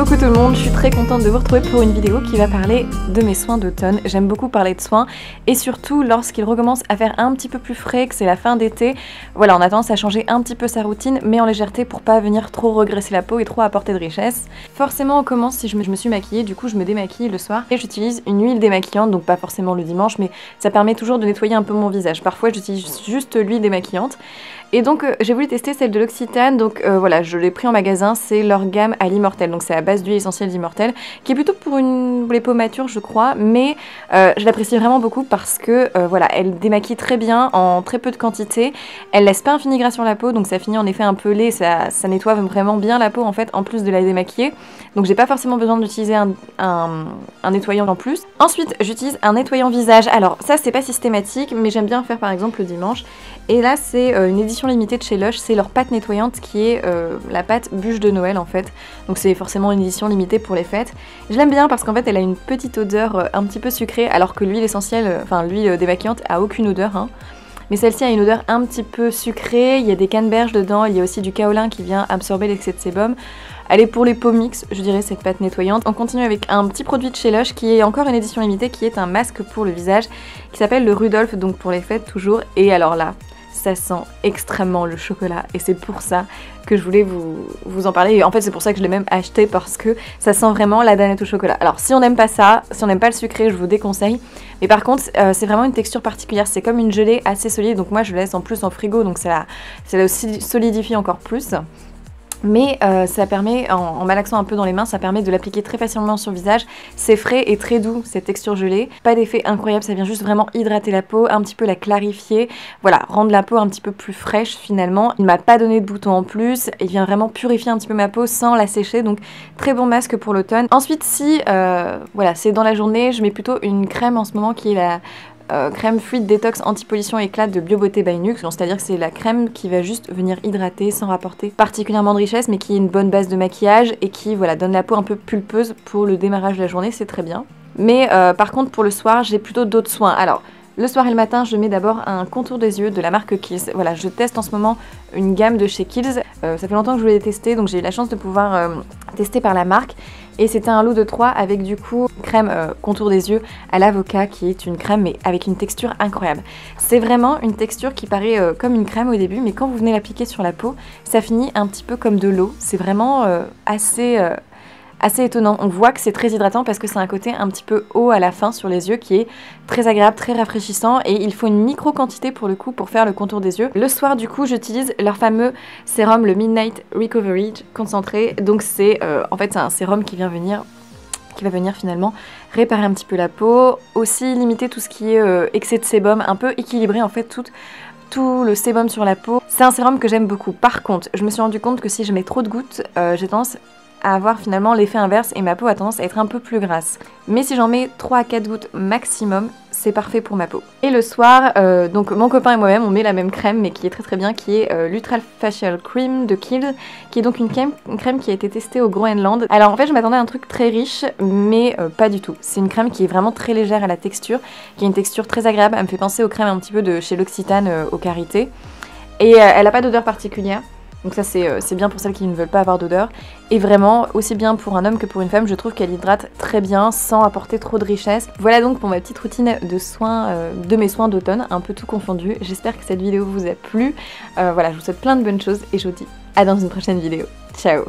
Coucou tout le monde, je suis très contente de vous retrouver pour une vidéo qui va parler de mes soins d'automne. J'aime beaucoup parler de soins et surtout lorsqu'il recommence à faire un petit peu plus frais, que c'est la fin d'été, voilà, on a tendance à changer un petit peu sa routine mais en légèreté pour pas venir trop regresser la peau et trop apporter de richesse. Forcément on commence, si je me suis maquillée, du coup je me démaquille le soir et j'utilise une huile démaquillante, donc pas forcément le dimanche mais ça permet toujours de nettoyer un peu mon visage. Parfois j'utilise juste l'huile démaquillante. Et donc j'ai voulu tester celle de l'Occitane, donc voilà, je l'ai pris en magasin, c'est leur gamme à l'immortel, donc c'est à base d'huile essentielle d'immortel, qui est plutôt pour les peaux matures je crois, mais je l'apprécie vraiment beaucoup parce que voilà, elle démaquille très bien en très peu de quantité, elle laisse pas un fini gras sur la peau, donc ça finit en effet un peu laid, ça nettoie vraiment bien la peau en fait, en plus de la démaquiller, donc j'ai pas forcément besoin d'utiliser un nettoyant en plus. Ensuite j'utilise un nettoyant visage, alors ça c'est pas systématique, mais j'aime bien faire par exemple le dimanche, et là c'est une édition limitée de chez Lush, c'est leur pâte nettoyante qui est la pâte bûche de Noël en fait, donc c'est forcément une édition limitée pour les fêtes. Je l'aime bien parce qu'en fait elle a une petite odeur un petit peu sucrée, alors que l'huile essentielle, enfin l'huile démaquillante a aucune odeur hein. Mais celle-ci a une odeur un petit peu sucrée, il y a des canneberges dedans, il y a aussi du kaolin qui vient absorber l'excès de sébum. Elle est pour les peaux mixtes, je dirais, cette pâte nettoyante. On continue avec un petit produit de chez Lush qui est encore une édition limitée, qui est un masque pour le visage, qui s'appelle le Rudolph, donc pour les fêtes toujours. Et alors là, ça sent extrêmement le chocolat et c'est pour ça que je voulais vous en parler. Et en fait c'est pour ça que je l'ai même acheté, parce que ça sent vraiment la danette au chocolat. Alors si on n'aime pas ça, si on n'aime pas le sucré, je vous déconseille. Mais par contre c'est vraiment une texture particulière, c'est comme une gelée assez solide, donc moi je le laisse en plus en frigo, donc ça la solidifie encore plus. Mais ça permet, en malaxant un peu dans les mains, ça permet de l'appliquer très facilement sur le visage. C'est frais et très doux, cette texture gelée. Pas d'effet incroyable, ça vient juste vraiment hydrater la peau, un petit peu la clarifier. Voilà, rendre la peau un petit peu plus fraîche finalement. Il m'a pas donné de boutons en plus, il vient vraiment purifier un petit peu ma peau sans la sécher. Donc très bon masque pour l'automne. Ensuite si, voilà, c'est dans la journée, je mets plutôt une crème en ce moment qui est la... crème fluide détox anti-pollution éclat de Biobeauté by Nuxe, c'est-à-dire que c'est la crème qui va juste venir hydrater sans rapporter particulièrement de richesse, mais qui est une bonne base de maquillage et qui voilà, donne la peau un peu pulpeuse pour le démarrage de la journée, c'est très bien. Mais par contre pour le soir j'ai plutôt d'autres soins. Alors le soir et le matin, je mets d'abord un contour des yeux de la marque Kiehl's. Voilà, je teste en ce moment une gamme de chez Kiehl's. Ça fait longtemps que je voulais tester, donc j'ai eu la chance de pouvoir tester par la marque. Et c'était un lot de 3 avec du coup crème contour des yeux à l'avocat, qui est une crème mais avec une texture incroyable. C'est vraiment une texture qui paraît comme une crème au début, mais quand vous venez l'appliquer sur la peau, ça finit un petit peu comme de l'eau. C'est vraiment assez étonnant. On voit que c'est très hydratant parce que c'est un côté un petit peu eau à la fin sur les yeux qui est très agréable, très rafraîchissant, et il faut une micro quantité pour le coup pour faire le contour des yeux. Le soir du coup j'utilise leur fameux sérum, le Midnight Recovery concentré. Donc c'est en fait c'est un sérum qui va venir finalement réparer un petit peu la peau, aussi limiter tout ce qui est excès de sébum, un peu équilibrer en fait tout le sébum sur la peau. C'est un sérum que j'aime beaucoup. Par contre, je me suis rendu compte que si je mets trop de gouttes, j'ai tendance à avoir finalement l'effet inverse et ma peau a tendance à être un peu plus grasse. Mais si j'en mets 3 à 4 gouttes maximum, c'est parfait pour ma peau. Et le soir, donc mon copain et moi-même, on met la même crème, mais qui est très bien, qui est l'Ultra Facial Cream de Kiehl's, qui est donc une crème qui a été testée au Groenland. Alors en fait, je m'attendais à un truc très riche, mais pas du tout. C'est une crème qui est vraiment très légère à la texture, qui a une texture très agréable. Elle me fait penser aux crèmes un petit peu de chez l'Occitane, au Karité. Et elle n'a pas d'odeur particulière. Donc ça c'est bien pour celles qui ne veulent pas avoir d'odeur. Et vraiment, aussi bien pour un homme que pour une femme, je trouve qu'elle hydrate très bien sans apporter trop de richesse. Voilà donc pour ma petite routine de soins, de mes soins d'automne, un peu tout confondu. J'espère que cette vidéo vous a plu. Voilà, je vous souhaite plein de bonnes choses et je vous dis à dans une prochaine vidéo. Ciao!